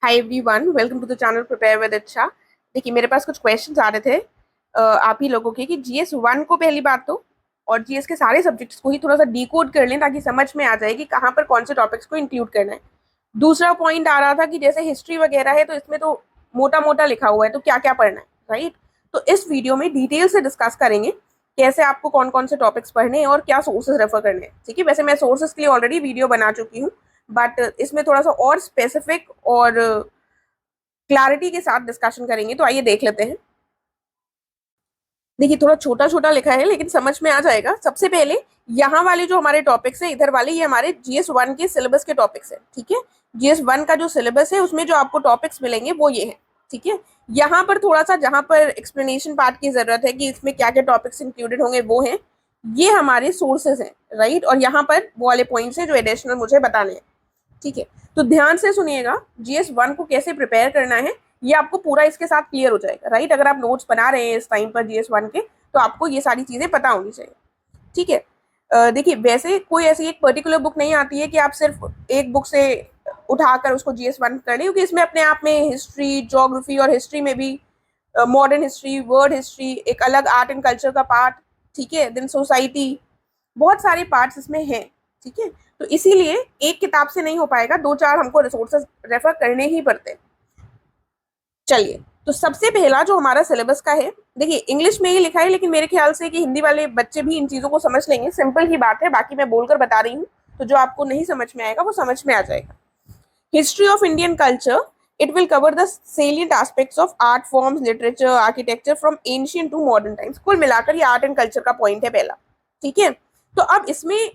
Hi everyone, welcome to the channel prepare with Ichha. देखिए, मेरे पास कुछ क्वेश्चंस आ रहे थे आप ही लोगों के कि जीएस वन को पहली बात तो और जीएस के सारे सब्जेक्ट्स को ही थोड़ा सा डिकोड कर लें ताकि समझ में आ जाए कि कहाँ पर कौन से टॉपिक्स को इंक्लूड करना है। दूसरा पॉइंट आ रहा था कि जैसे हिस्ट्री वगैरह है तो इसमें तो मोटा मोटा लिखा हुआ है, तो क्या क्या पढ़ना है, राइट। तो इस वीडियो में डिटेल से डिस्कस करेंगे कैसे आपको कौन कौन से टॉपिक्स पढ़ने हैं और क्या सोर्सेज रेफर करने हैं। ठीक है, वैसे मैं सोर्सेज के लिए ऑलरेडी वीडियो बना चुकी हूँ, बट इसमें थोड़ा सा और स्पेसिफिक और क्लैरिटी के साथ डिस्कशन करेंगे। तो आइए देख लेते हैं। देखिए, थोड़ा छोटा छोटा लिखा है लेकिन समझ में आ जाएगा। सबसे पहले यहाँ वाले जो हमारे टॉपिक्स हैं, इधर वाले, ये हमारे जीएस वन के सिलेबस के टॉपिक्स हैं। ठीक है, जीएस वन का जो सिलेबस है उसमें जो आपको टॉपिक्स मिलेंगे वो ये है। ठीक है, यहाँ पर थोड़ा सा जहाँ पर एक्सप्लेनेशन पार्ट की जरूरत है कि इसमें क्या क्या टॉपिक्स इंक्लूडेड होंगे वो हैं, ये हमारे सोर्सेज हैं, राइट। और यहाँ पर वो वाले पॉइंट्स हैं जो एडिशनल मुझे बताने हैं। ठीक है, तो ध्यान से सुनिएगा, जीएस वन को कैसे प्रिपेयर करना है ये आपको पूरा इसके साथ क्लियर हो जाएगा, राइट। अगर आप नोट्स बना रहे हैं इस टाइम पर जीएस वन के, तो आपको ये सारी चीजें पता होनी चाहिए। ठीक है, देखिए, वैसे कोई ऐसी एक पर्टिकुलर बुक नहीं आती है कि आप सिर्फ एक बुक से उठाकर उसको जीएस वन कर लें, क्योंकि इसमें अपने आप में हिस्ट्री, ज्योग्राफी और हिस्ट्री में भी मॉडर्न हिस्ट्री, वर्ल्ड हिस्ट्री, एक अलग आर्ट एंड कल्चर का पार्ट, ठीक है, देन सोसाइटी, बहुत सारे पार्ट्स इसमें हैं। ठीक है, तो इसीलिए एक किताब से नहीं हो पाएगा, दो चार हमको रिसोर्सेज रेफर करने ही पड़ते हैं। चलिए, तो सबसे पहला जो हमारा सिलेबस का है, देखिए इंग्लिश में ही लिखा है लेकिन मेरे ख्याल से कि हिंदी वाले बच्चे भी इन चीजों को समझ लेंगे, सिंपल ही बात है। बाकी मैं बोलकर बता रही हूँ, तो जो आपको नहीं समझ में आएगा वो समझ में आ जाएगा। History of Indian culture, it will cover the salient aspects of art forms, literature, architecture from ancient to modern times. कुल मिलाकर ये आर्ट एंड कल्चर का पॉइंट है पहला। ठीक है, तो अब इसमें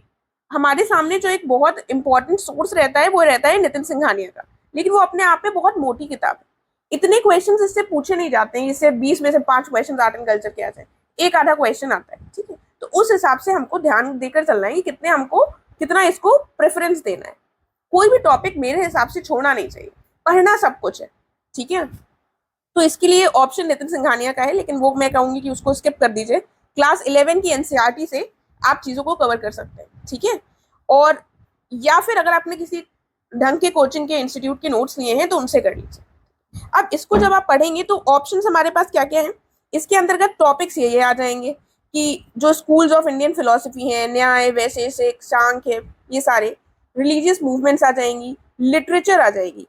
हमारे सामने जो एक बहुत इंपॉर्टेंट सोर्स रहता है वो रहता है नितिन सिंघानिया का, लेकिन वो अपने आप में बहुत मोटी किताब है। इतने क्वेश्चंस इससे पूछे नहीं जाते हैं, इससे 20 में से 5 क्वेश्चंस आर्ट एंड कल्चर के आ जाए, एक आधा क्वेश्चन आता है। ठीक है, तो उस हिसाब से हमको ध्यान देकर चलना है कि कितने हमको कितना इसको प्रेफरेंस देना है। कोई भी टॉपिक मेरे हिसाब से छोड़ना नहीं चाहिए, पढ़ना सब कुछ है। ठीक है, तो इसके लिए ऑप्शन नितिन सिंघानिया का है, लेकिन वो मैं कहूंगी कि उसको स्किप कर दीजिए। क्लास 11 की एनसीईआरटी से आप चीजों को कवर कर सकते हैं। ठीक है, और या फिर अगर आपने किसी ढंग के कोचिंग के इंस्टीट्यूट के नोट्स लिए हैं तो उनसे कर लीजिए। अब इसको जब आप पढ़ेंगे तो ऑप्शंस हमारे पास क्या क्या है, इसके अंतर्गत टॉपिक्स ये आ जाएंगे कि जो स्कूल्स ऑफ इंडियन फिलोसफी है, न्याय, वैशेषिक, सांख्य, ये सारे रिलीजियस मूवमेंट्स आ जाएंगी, लिटरेचर आ जाएगी।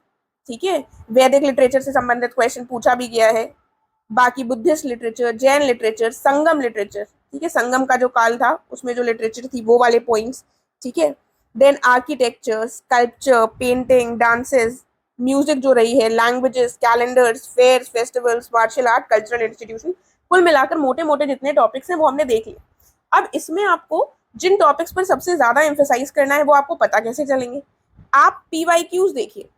ठीक है, वैदिक लिटरेचर से संबंधित क्वेश्चन पूछा भी गया है। बाकी बुद्धिस्ट लिटरेचर, जैन लिटरेचर, संगम लिटरेचर, ठीक है, संगम का जो काल था उसमें जो लिटरेचर थी वो वाले पॉइंट्स। ठीक है, then architecture, sculpture, painting, dances, music जो रही है, languages, calendars, fairs, festivals, martial art, cultural institution, कुल मिलाकर मोटे मोटे जितने टॉपिक्स हैं वो हमने देख लिए। अब इसमें आपको जिन टॉपिक्स पर सबसे ज्यादा एम्फेसाइज करना है वो आपको पता कैसे चलेंगे। आप पीवाईक्यूज देखिए।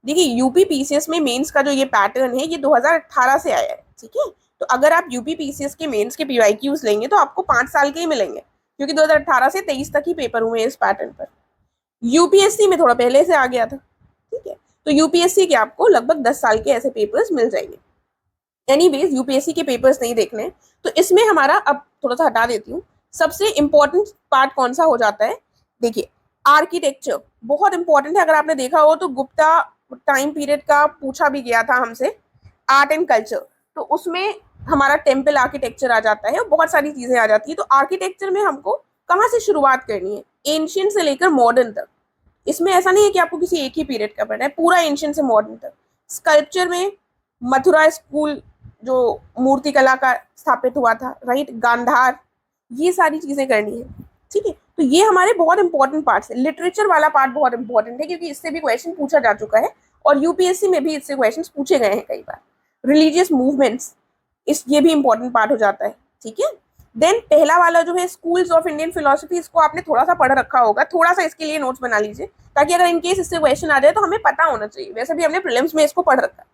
देखिए, यूपी पीसीएस में मेंस का जो ये पैटर्न है ये 2018 से आया है। ठीक है, तो अगर आप यूपी पीसीएस के मेंस के पीवाईक्यूज लेंगे तो आपको 5 साल के ही मिलेंगे, क्योंकि 2018 से 23 तक ही पेपर हुए इस पैटर्न पर। यूपीएससी में थोड़ा पहले से आ गया था। ठीक है, तो यूपीएससी के आपको लगभग 10 साल के ऐसे पेपर्स मिल जाएंगे। एनीवेज, यूपीएससी के पेपर्स नहीं देखने, तो इसमें हमारा अब थोड़ा सा हटा देती हूँ। सबसे इंपॉर्टेंट पार्ट कौन सा हो जाता है, देखिए आर्किटेक्चर बहुत इंपॉर्टेंट है। अगर आपने देखा हो तो गुप्ता टाइम पीरियड का पूछा भी गया था हमसे, आर्ट एंड कल्चर, तो उसमें हमारा टेम्पल आर्किटेक्चर आ जाता है, बहुत सारी चीजें आ जाती है। तो आर्किटेक्चर में हमको कहाँ से शुरुआत करनी है, एंशियंट से लेकर मॉडर्न तक। इसमें ऐसा नहीं है कि आपको किसी एक ही पीरियड का पढ़ना है, पूरा एंशियंट से मॉडर्न तक। स्कल्पचर में मथुरा स्कूल जो मूर्ति कला का स्थापित हुआ था, राइट, गांधार, ये सारी चीजें करनी है। ठीक है, तो ये हमारे बहुत इंपॉर्टेंट पार्ट्स है। लिटरेचर वाला पार्ट बहुत इंपॉर्टेंट है क्योंकि इससे भी क्वेश्चन पूछा जा चुका है और यूपीएससी में भी इससे क्वेश्चन पूछे गए हैं कई बार। रिलीजियस मूवमेंट्स, इस ये भी इंपॉर्टेंट पार्ट हो जाता है। ठीक है, देन पहला वाला जो है स्कूल्स ऑफ इंडियन फिलोसफी, इसको आपने थोड़ा सा पढ़ रखा होगा, थोड़ा सा इसके लिए नोट्स बना लीजिए ताकि अगर इनकेस इससे क्वेश्चन आ जाए तो हमें पता होना चाहिए। वैसे भी हमने प्रीलिम्स में इसको पढ़ रखा है।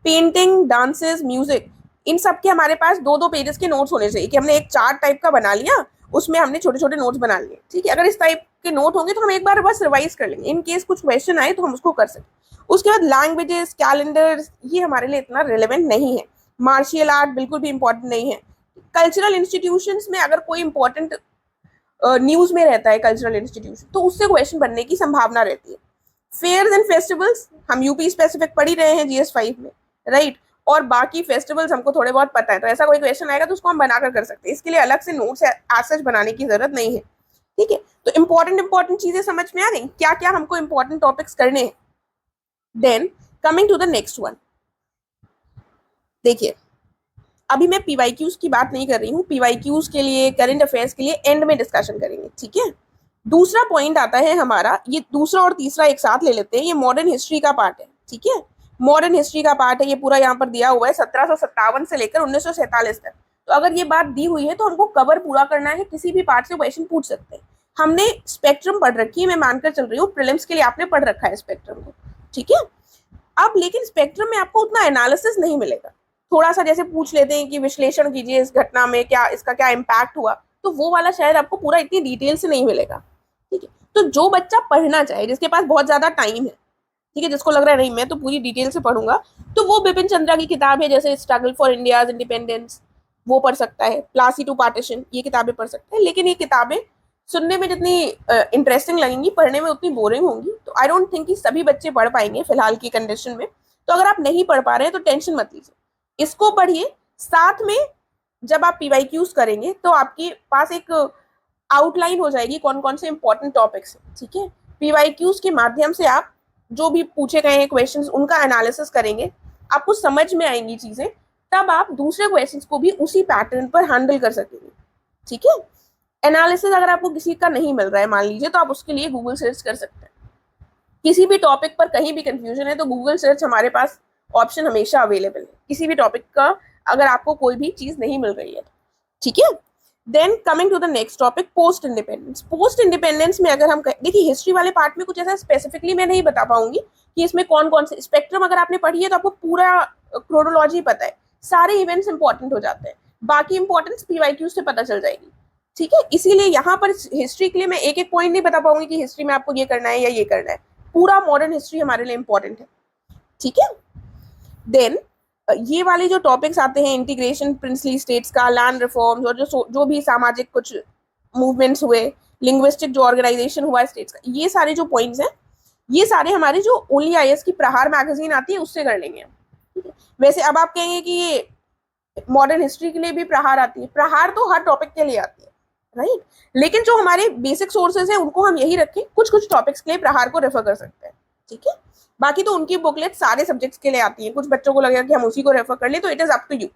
पेंटिंग, डांसेस, म्यूजिक, इन सब के हमारे पास 2-2 पेजेस के नोट्स होने चाहिए कि हमने एक चार्ट टाइप का बना लिया, उसमें हमने छोटे छोटे नोट्स बना लिए। ठीक है, अगर इस टाइप के नोट होंगे तो हम एक बार बस रिवाइज कर लेंगे, इन केस कुछ क्वेश्चन आए तो हम उसको कर सकते। उसके बाद लैंग्वेजेस, कैलेंडर्स, ये हमारे लिए इतना रिलेवेंट नहीं है। मार्शियल आर्ट बिल्कुल भी इंपॉर्टेंट नहीं है। कल्चरल इंस्टीट्यूशंस में अगर कोई इंपॉर्टेंट न्यूज में रहता है कल्चरल इंस्टीट्यूशन, तो उससे क्वेश्चन बनने की संभावना रहती है। फेयर्स एंड फेस्टिवल्स हम यूपी स्पेसिफिक पढ़ ही रहे हैं GS 5 में, राइट। और बाकी फेस्टिवल्स हमको थोड़े बहुत पता है, तो ऐसा कोई क्वेश्चन आएगा तो उसको हम बनाकर कर सकते हैं, इसके लिए अलग से नोट्स एज बनाने की जरूरत नहीं है, ठीक है। तो इंपॉर्टेंट चीजें समझ में आ रही, क्या क्या हमको इंपॉर्टेंट टॉपिक्स करने हैं। Then coming to the next one, देखिए अभी मैं पीवाईक्यूज की बात नहीं कर रही हूँ, पीवाईक्यूज के लिए, करंट अफेयर्स के लिए एंड में डिस्कशन करेंगे, ठीक है। दूसरा पॉइंट आता है हमारा, ये दूसरा और तीसरा एक साथ ले लेते हैं, ये मॉडर्न हिस्ट्री का पार्ट है, ठीक है। मॉडर्न हिस्ट्री का पार्ट है, ये पूरा यहाँ पर दिया हुआ है 1757 से लेकर 1947 तक। तो अगर ये बात दी हुई है तो हमको कवर पूरा करना है, किसी भी पार्ट से क्वेश्चन पूछ सकते हैं। हमने स्पेक्ट्रम पढ़ रखी है, मैं मानकर चल रही हूँ प्रीलिम्स के लिए आपने पढ़ रखा है स्पेक्ट्रम को, ठीक है। अब लेकिन स्पेक्ट्रम में आपको उतना एनालिसिस नहीं मिलेगा, थोड़ा सा जैसे पूछ लेते हैं कि विश्लेषण कीजिए इस घटना में, क्या इसका क्या इम्पैक्ट हुआ, तो वो वाला शायद आपको पूरा इतनी डिटेल से नहीं मिलेगा, ठीक है। तो जो बच्चा पढ़ना चाहे, जिसके पास बहुत ज्यादा टाइम है, ठीक है, जिसको लग रहा है नहीं मैं तो पूरी डिटेल से पढ़ूंगा, तो वो बिपिन चंद्रा की किताब है जैसे स्ट्रगल फॉर इंडिया इंडिपेंडेंस, वो पढ़ सकता है, प्लासी टू पार्टीशन, ये किताबें पढ़ सकते हैं। लेकिन ये किताबें सुनने में जितनी इंटरेस्टिंग लगेंगी, पढ़ने में उतनी बोरिंग होंगी, तो आई डोंट थिंक कि सभी बच्चे पढ़ पाएंगे फिलहाल की कंडीशन में। तो अगर आप नहीं पढ़ पा रहे हैं तो टेंशन मत लीजिए, इसको पढ़िए, साथ में जब आप पीवाईक्यूज करेंगे तो आपके पास एक आउटलाइन हो जाएगी कौन कौन से इंपॉर्टेंट टॉपिक्स हैं, ठीक है। पीवाईक्यूज के माध्यम से आप जो भी पूछे गए हैं क्वेश्चंस उनका एनालिसिस करेंगे, आपको समझ में आएंगी चीजें, तब आप दूसरे क्वेश्चंस को भी उसी पैटर्न पर हैंडल कर सकेंगे, ठीक है। एनालिसिस अगर आपको किसी का नहीं मिल रहा है मान लीजिए, तो आप उसके लिए गूगल सर्च कर सकते हैं। किसी भी टॉपिक पर कहीं भी कंफ्यूजन है तो गूगल सर्च हमारे पास ऑप्शन हमेशा अवेलेबल है, किसी भी टॉपिक का अगर आपको कोई भी चीज नहीं मिल रही है, ठीक है। Then coming to the next topic, post independence. Post independence में अगर हम देखिए हिस्ट्री वाले पार्ट में कुछ ऐसा स्पेसिफिकली मैं नहीं बता पाऊंगी कि इसमें कौन कौन से, स्पेक्ट्रम अगर आपने पढ़ी है तो आपको पूरा क्रोनोलॉजी पता है, सारे इवेंट्स इंपॉर्टेंट हो जाते हैं, बाकी इंपॉर्टेंस पीवाईक्यू से पता चल जाएगी, ठीक है। इसीलिए यहाँ पर हिस्ट्री के लिए मैं एक एक पॉइंट नहीं बता पाऊंगी कि हिस्ट्री में आपको ये करना है या ये करना है, पूरा मॉडर्न हिस्ट्री हमारे लिए इंपॉर्टेंट है, ठीक है। देन ये वाले जो टॉपिक्स आते हैं, इंटीग्रेशन प्रिंसली स्टेट्स का, लैंड रिफॉर्म्स, और जो भी सामाजिक कुछ मूवमेंट्स हुए, लिंग्विस्टिक जो ऑर्गेनाइजेशन हुआ स्टेट्स का, ये सारे जो पॉइंट्स हैं, ये सारे हमारे जो ओनली IAS की प्रहार मैगजीन आती है उससे कर लेंगे हम। वैसे अब आप कहेंगे कि ये मॉडर्न हिस्ट्री के लिए भी प्रहार आती है, प्रहार तो हर टॉपिक के लिए आती है, राइट। लेकिन जो हमारे बेसिक सोर्सेज हैं उनको हम यही रखें, कुछ कुछ टॉपिक्स के लिए प्रहार को रेफर कर सकते हैं, ठीक है। बाकी तो उनकी बुकलेट सारे सब्जेक्ट्स के लिए आती है, कुछ बच्चों को लगेगा कि हम उसी को रेफर कर ले, तो it is up to you,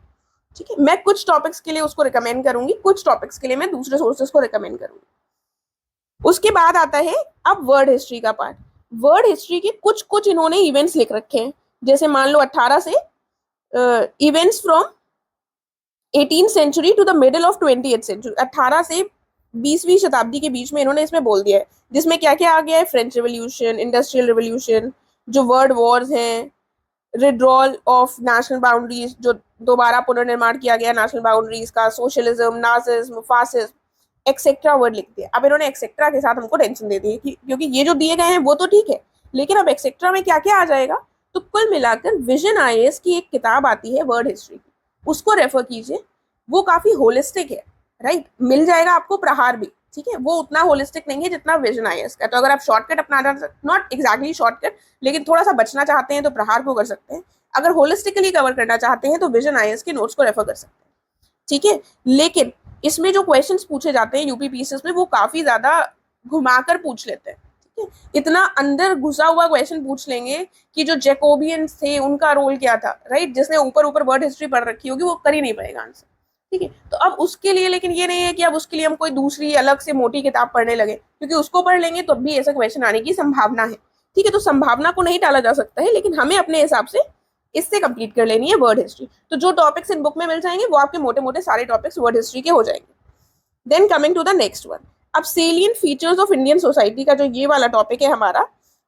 ठीक है। मैं कुछ टॉपिक्स के लिए उसको रिकमेंड करूंगी, कुछ टॉपिक्स के लिए मैं दूसरे सोर्सेज को रिकमेंड करूंगी। उसके बाद आता है अब वर्ड हिस्ट्री का पार्ट। वर्ड हिस्ट्री के कुछ कुछ इन्होंने इवेंट्स लिख रखे हैं, जैसे मान लो 18 से events from 18th century to the middle of 20th century, 18 से 20वीं शताब्दी के बीच में इन्होंने इसमें बोल दिया है, जिसमें क्या क्या आ गया है, फ्रेंच रेवोल्यूशन, इंडस्ट्रियल रेवोल्यूशन, जो वर्ल्ड वॉर्स हैं, रिड्रॉल ऑफ नेशनल बाउंड्रीज, जो दोबारा पुनर्निर्माण किया गया नेशनल बाउंड्रीज का, socialism, Nazism, fascism, etcetera word लिख दिया। अब इन्होंने एक्सेट्रा के साथ हमको टेंशन दे दी है क्योंकि ये जो दिए गए हैं वो तो ठीक है, लेकिन अब एक्सेट्रा में क्या क्या आ जाएगा। तो कुल मिलाकर विजन IAS की एक किताब आती है वर्ड हिस्ट्री की, उसको रेफर कीजिए, वो काफी होलिस्टिक है, राइट। मिल जाएगा आपको प्रहार भी, ठीक है, वो उतना होलिस्टिक नहीं है जितना विजन IAS का। तो अगर आप शॉर्टकट अपनाना, नॉट एग्जैक्टली शॉर्टकट, लेकिन थोड़ा सा बचना चाहते हैं तो प्रहार को कर सकते हैं, अगर होलिस्टिकली कवर करना चाहते हैं तो विजन IAS के नोट्स को रेफर कर सकते हैं, ठीक है। लेकिन इसमें जो क्वेश्चंस पूछे जाते हैं यूपी PCS में, वो काफी ज्यादा घुमाकर पूछ लेते हैं, ठीक है। इतना अंदर घुसा हुआ क्वेश्चन पूछ लेंगे कि जो जैकोबियंस थे उनका रोल क्या था, राइट। जिसने ऊपर ऊपर वर्ड हिस्ट्री पढ़ रखी होगी वो कर ही नहीं पाएगा आंसर, ठीक है। तो अब उसके लिए, लेकिन ये नहीं है कि अब उसके लिए हम कोई दूसरी अलग से मोटी किताब पढ़ने लगे, क्योंकि उसको पढ़ लेंगे तो भी ऐसा क्वेश्चन आने की संभावना है, ठीक है। तो संभावना को नहीं टाला जा सकता है, लेकिन हमें अपने हिसाब से इससे कंप्लीट कर लेनी है वर्ड हिस्ट्री। तो जो टॉपिक्स इन बुक में मिल जाएंगे वो आपके मोटे मोटे सारे टॉपिक्स वर्ड हिस्ट्री के हो जाएंगे। Then coming to the next one, अब salient features of Indian society का जो ये वाला टॉपिक है हमारा,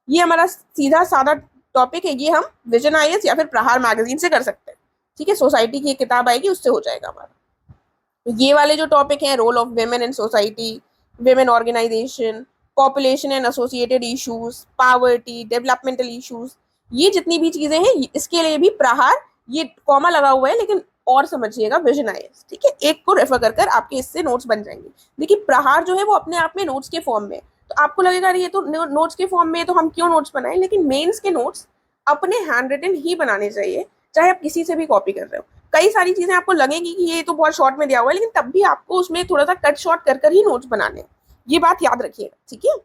ये हमारा सीधा साधा टॉपिक है, ये हम विजन IAS या फिर प्रहार मैगजीन से कर सकते हैं, ठीक है। सोसाइटी की एक किताब आएगी उससे हो जाएगा हमारा। तो ये वाले जो टॉपिक हैं, role of women in society, women organization, population and associated issues, poverty, developmental issues, ये जितनी भी चीजें हैं इसके लिए भी प्रहार, ये कॉमा लगा हुआ है लेकिन और समझिएगा विजन IAS, ठीक है। एक को रेफर कर आपके इससे नोट्स बन जाएंगे। देखिए प्रहार जो है वो अपने आप में नोट्स के फॉर्म में, तो आपको लगेगा अरे ये तो नोट्स के फॉर्म में है, तो हम क्यों नोट्स बनाएं, लेकिन मेंस के नोट्स अपने हैंड रिटन ही बनाने चाहिए, चाहे आप किसी से भी कॉपी कर रहे हो। कई सारी चीजें आपको लगेंगी कि ये तो बहुत शॉर्ट में दिया हुआ है, लेकिन तब भी आपको उसमें थोड़ा सा कट शॉर्ट कर कर ही नोट्स बनाने हैं, ये बात याद रखिएगा, ठीक है।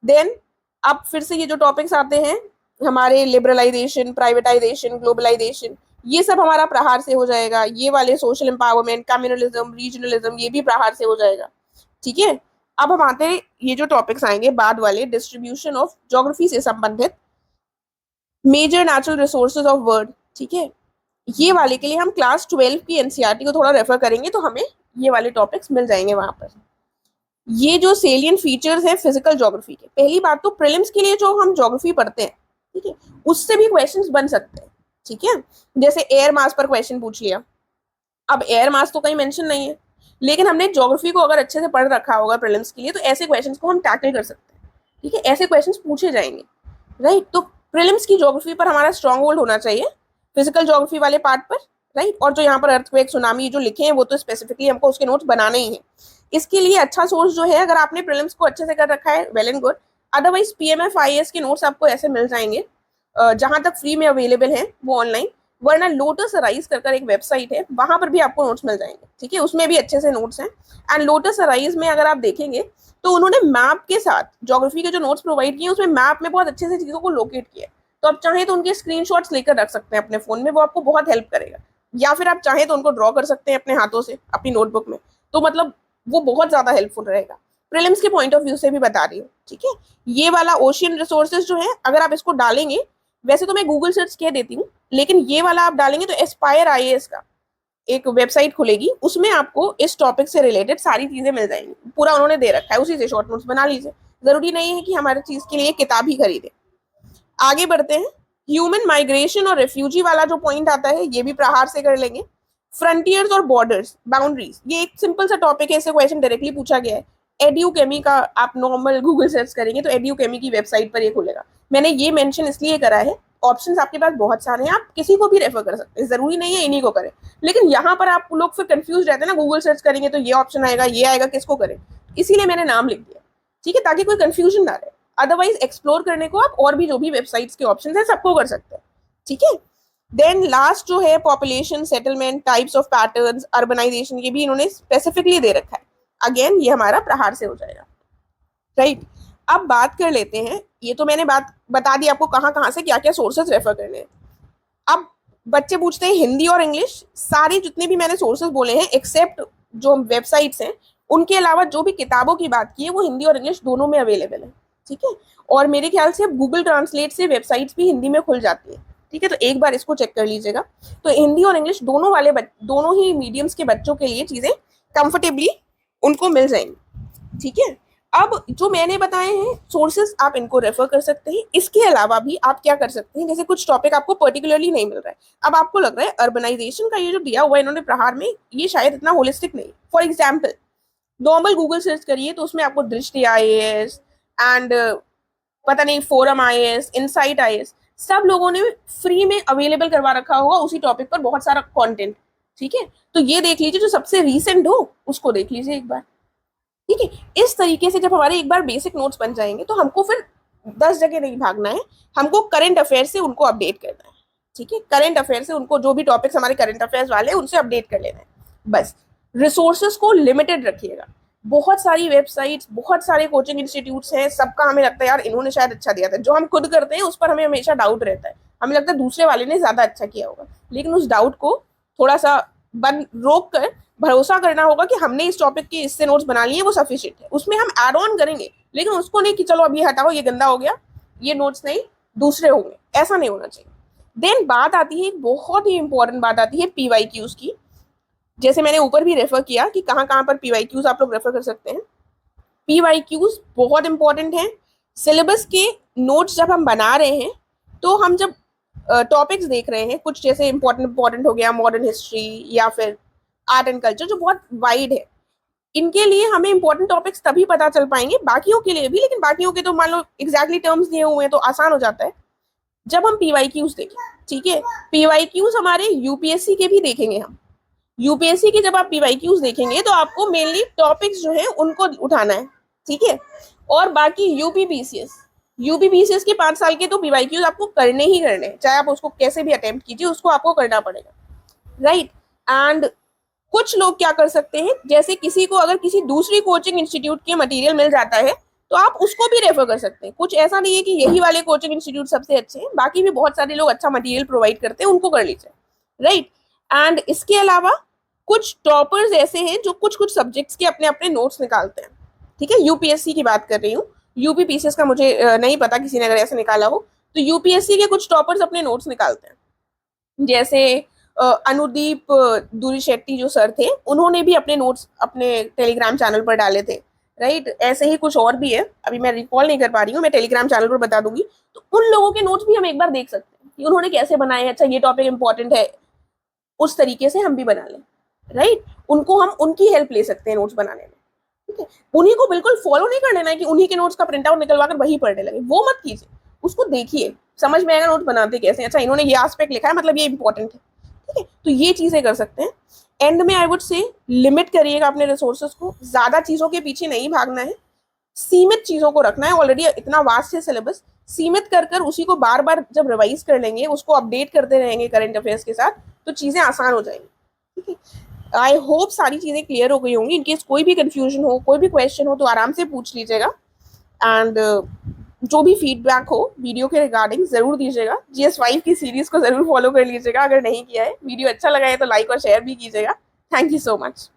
देन अब फिर से ये जो टॉपिक्स आते हैं हमारे, लिबरलाइजेशन, प्राइवेटाइजेशन, ग्लोबलाइजेशन, ये सब हमारा प्रहार से हो जाएगा। ये वाले सोशल एम्पावरमेंट, कम्युनलिज्म, रीजनलिज्म, ये भी प्रहार से हो जाएगा, ठीक है। अब हम आते हैं, ये जो टॉपिक्स आएंगे बाद वाले, डिस्ट्रीब्यूशन ऑफ ज्योग्राफी से संबंधित, major natural resources of world, ठीक है। ये वाले के लिए हम क्लास 12 की एनसीईआरटी को थोड़ा रेफर करेंगे, तो हमें ये वाले टॉपिक्स मिल जाएंगे वहां पर। ये जो सेलियन फीचर्स हैं फिजिकल ज्योग्राफी के, पहली बात तो प्रीलिम्स के लिए जो हम ज्योग्राफी पढ़ते हैं, ठीक है, उससे भी क्वेश्चंस बन सकते हैं, ठीक है। जैसे एयर मास पर क्वेश्चन पूछ लिया, अब एयर मास तो कहीं मेंशन नहीं है, लेकिन हमने ज्योग्राफी को अगर अच्छे से पढ़ रखा होगा प्रीलिम्स के लिए, तो ऐसे क्वेश्चंस को हम टैकल कर सकते हैं, ठीक है, ऐसे क्वेश्चंस पूछे जाएंगे, राइट। तो प्रीलिम्स की ज्योग्राफी पर हमारा स्ट्रॉन्ग होल्ड होना चाहिए, फिजिकल ज्योग्राफी वाले पार्ट पर, राइट। और जो यहाँ पर अर्थक्वेक, सुनामी जो लिखे हैं वो तो स्पेसिफिकली हमको उसके नोट्स बनाने ही हैं। इसके लिए अच्छा सोर्स जो है, अगर आपने प्रीलिम्स को अच्छे से कर रखा है, well and good, otherwise PMF IAS के नोट्स आपको ऐसे मिल जाएंगे, जहां तक फ्री में अवेलेबल है वो ऑनलाइन, वरना लोटस अराइज कर एक वेबसाइट है, वहां पर भी आपको नोट्स मिल जाएंगे, ठीक है, उसमें भी अच्छे से नोट्स हैं। एंड लोटस अराइज में अगर आप देखेंगे तो उन्होंने मैप के साथ ज्योग्राफी के जो नोट्स प्रोवाइड किए, उसमें मैप में बहुत अच्छे से चीजों को लोकेट किया, तो आप चाहें तो उनके स्क्रीनशॉट्स लेकर रख सकते हैं अपने फोन में, वो आपको बहुत हेल्प करेगा। या फिर आप चाहें तो उनको ड्रॉ कर सकते हैं अपने हाथों से अपनी नोटबुक में, तो मतलब वो बहुत ज्यादा हेल्पफुल रहेगा। प्रीलिम्स के पॉइंट ऑफ व्यू से भी बता रही हूँ, ठीक है। ये वाला ओशियन रिसोर्सेज जो है, अगर आप इसको डालेंगे, वैसे तो मैं गूगल सर्च कह देती हूँ, लेकिन ये वाला आप डालेंगे तो एस्पायर आईएएस का एक वेबसाइट खुलेगी, उसमें आपको इस टॉपिक से रिलेटेड सारी चीजें मिल जाएंगी, पूरा उन्होंने दे रखा है, उसी से शॉर्ट नोट्स बना लीजिए, जरूरी नहीं है कि हमारे चीज के लिए किताब ही खरीदे। आगे बढ़ते हैं, ह्यूमन माइग्रेशन और रेफ्यूजी वाला जो पॉइंट आता है, ये भी प्रहार से कर लेंगे। फ्रंटियर्स और बॉर्डर्स, बाउंड्रीज, ये एक सिंपल सा टॉपिक है, इससे क्वेश्चन डायरेक्टली पूछा गया है। एड्यूकेमी का आप नॉर्मल गूगल सर्च करेंगे तो एड्यूकेमी की वेबसाइट पर ये खुलेगा। मैंने ये मेंशन इसलिए करा है, ऑप्शंस आपके पास बहुत सारे हैं, आप किसी को भी रेफर कर सकते हैं, जरूरी नहीं है इन्हीं को करें, लेकिन यहाँ पर आप लोग फिर कंफ्यूज रहते हैं ना, गूगल सर्च करेंगे तो ये ऑप्शन आएगा, ये आएगा, किसको करें, इसीलिए मैंने नाम लिख दिया, ठीक है, ताकि कोई कंफ्यूजन ना रहे। अदरवाइज एक्सप्लोर करने को आप और भी जो भी वेबसाइट्स के ऑप्शन है सबको कर सकते हैं, ठीक है। देन लास्ट जो है population, settlement, types of patterns, urbanization, ये भी इन्होंने स्पेसिफिकली दे रखा है। अगेन ये हमारा प्रहार से हो जाएगा, राइट। अब बात कर लेते हैं, ये तो मैंने बात बता दी आपको कहाँ कहाँ से क्या क्या सोर्सेज रेफर करने हैं। अब बच्चे पूछते हैं हिंदी और इंग्लिश, सारे जितने भी मैंने सोर्सेज बोले हैं एक्सेप्ट जो वेबसाइट्स हैं, उनके अलावा जो भी किताबों की बात की है वो हिंदी और इंग्लिश दोनों में अवेलेबल है, ठीक है। और मेरे ख्याल से अब गूगल ट्रांसलेट से वेबसाइट्स भी हिंदी में खुल जाती है, ठीक है, तो एक बार इसको चेक कर लीजिएगा। तो हिंदी और इंग्लिश दोनों वाले दोनों ही मीडियम्स के बच्चों के लिए चीजें कंफर्टेबली उनको मिल जाएंगी, ठीक है। अब जो मैंने बताए हैं सोर्सेस, आप इनको रेफर कर सकते हैं। इसके अलावा भी आप क्या कर सकते हैं, जैसे कुछ टॉपिक आपको पर्टिकुलरली नहीं मिल रहा है, अब आपको लग रहा है अर्बनाइजेशन का ये जो दिया हुआ है इन्होंने प्रहार में, ये शायद इतना होलिस्टिक नहीं। For example normal Google search करिए तो उसमें आपको दृष्टि आईएएस एंड पता नहीं फोरम आईएएस, इनसाइट आईएएस, सब लोगों ने फ्री में अवेलेबल करवा रखा होगा उसी टॉपिक पर बहुत सारा कंटेंट, ठीक है। तो ये देख लीजिए, जो सबसे रीसेंट हो उसको देख लीजिए एक बार, ठीक है। इस तरीके से जब हमारे एक बार बेसिक नोट्स बन जाएंगे तो हमको फिर 10 जगह नहीं भागना है, हमको करंट अफेयर से उनको अपडेट करना है, ठीक है। करंट अफेयर से उनको जो भी टॉपिक्स हमारे करंट अफेयर्स वाले हैं उनसे अपडेट कर लेना है बस। रिसोर्सेज को लिमिटेड रखिएगा, बहुत सारी वेबसाइट्स, बहुत सारे कोचिंग इंस्टीट्यूट्स हैं, सबका हमें लगता है यार इन्होंने शायद अच्छा दिया था, जो हम खुद करते हैं उस पर हमें हमेशा डाउट रहता है, हमें लगता है दूसरे वाले ने ज्यादा अच्छा किया होगा, लेकिन उस डाउट को थोड़ा सा रोक कर भरोसा करना होगा कि हमने इस टॉपिक के इससे नोट्स बना लिए वो सफिशिएंट है, उसमें हम एड ऑन करेंगे, लेकिन उसको नहीं कि चलो अब ये हटाओ, ये गंदा हो गया, ये नोट्स नहीं दूसरे होंगे, ऐसा नहीं होना चाहिए। देन बात आती है, एक बहुत ही इंपॉर्टेंट बात आती है पीवाईक्यूज की। जैसे मैंने ऊपर भी रेफर किया कि कहाँ कहाँ पर पीवाईक्यूज आप लोग रेफर कर सकते हैं। पीवाईक्यूज बहुत इंपॉर्टेंट है। सिलेबस के नोट्स जब हम बना रहे हैं तो हम जब टॉपिक्स देख रहे हैं, कुछ जैसे इंपॉर्टेंट हो गया मॉडर्न हिस्ट्री या फिर आर्ट एंड कल्चर जो बहुत वाइड है, इनके लिए हमें इंपॉर्टेंट टॉपिक्स तभी पता चल पाएंगे, बाकियों के लिए भी, लेकिन बाकियों के तो मान लो एग्जैक्टली टर्म्स दिए हुए हैं तो आसान हो जाता है, जब हम पीवाईक्यूज देखें, ठीक है। पीवाईक्यूज हमारे यूपीएससी के भी देखेंगे हम, यूपीएससी के जब आप पीवाईक्यूज देखेंगे तो आपको मेनली टॉपिक्स जो है उनको उठाना है, ठीक है। और बाकी यूपीपीसीएस के 5 साल के तो पीवाईक्यूज आपको करने ही करने हैं, चाहे आप उसको कैसे भी अटेम्प्ट कीजिए, उसको आपको करना पड़ेगा, राइट। एंड कुछ लोग क्या कर सकते हैं, जैसे किसी को अगर किसी दूसरी कोचिंग इंस्टीट्यूट के मटेरियल मिल जाता है तो आप उसको भी रेफर कर सकते हैं। कुछ ऐसा नहीं है कि यही वाले कोचिंग इंस्टीट्यूट सबसे अच्छे हैं, बाकी भी बहुत सारे लोग अच्छा मटेरियल प्रोवाइड करते हैं, उनको कर लीजिए, राइट। एंड इसके अलावा कुछ टॉपर्स ऐसे हैं जो कुछ कुछ सब्जेक्ट्स के अपने अपने नोट्स निकालते हैं, ठीक है। यूपीएससी की बात कर रही हूँ, यूपीपीसीएस का मुझे नहीं पता, किसी ने अगर ऐसे निकाला हो तो यूपीएससी के कुछ टॉपर्स अपने नोट्स निकालते हैं। जैसे अनुदीप दूरी शेट्टी जो सर थे, उन्होंने भी अपने नोट्स अपने टेलीग्राम चैनल पर डाले थे, राइट। ऐसे ही कुछ और भी है, अभी मैं रिकॉल नहीं कर पा रही हूँ, मैं टेलीग्राम चैनल पर बता दूंगी। तो उन लोगों के नोट्स भी हम एक बार देख सकते हैं कि उन्होंने कैसे बनाए हैं, अच्छा ये टॉपिक इंपॉर्टेंट है, उस तरीके से हम भी बना लें, राइट। उनको हम उनकी हेल्प ले सकते हैं नोट्स बनाने में, ठीक है। उन्हीं को बिल्कुल फॉलो नहीं कर लेना है कि उन्हीं के नोट्स का प्रिंट आउट निकलवा कर वही पढ़ने लगे, वो मत कीजिए। उसको देखिए, समझ में आएगा नोट बनाते कैसे, अच्छा इन्होंने ये एस्पेक्ट लिखा है मतलब ये इंपॉर्टेंट है, ठीक है। तो ये चीजें कर सकते हैं। एंड में आई वुड से लिमिट करिएगा अपने रिसोर्सेज को, ज्यादा चीजों के पीछे नहीं भागना है, सीमित चीजों को रखना है। ऑलरेडी इतना वास्ट है सिलेबस, सीमित कर कर उसी को बार बार जब रिवाइज कर लेंगे, उसको अपडेट करते रहेंगे करंट अफेयर्स के साथ, तो चीजें आसान हो जाएंगी, ठीक है। आई होप सारी चीजें क्लियर हो गई होंगी। इनकेस कोई भी कंफ्यूजन हो, कोई भी क्वेश्चन हो तो आराम से पूछ लीजिएगा। एंड जो भी फीडबैक हो वीडियो के रिगार्डिंग जरूर दीजिएगा। GS5 की सीरीज को जरूर फॉलो कर लीजिएगा, अगर नहीं किया है। वीडियो अच्छा लगा है तो लाइक और शेयर भी कीजिएगा। Thank you so much.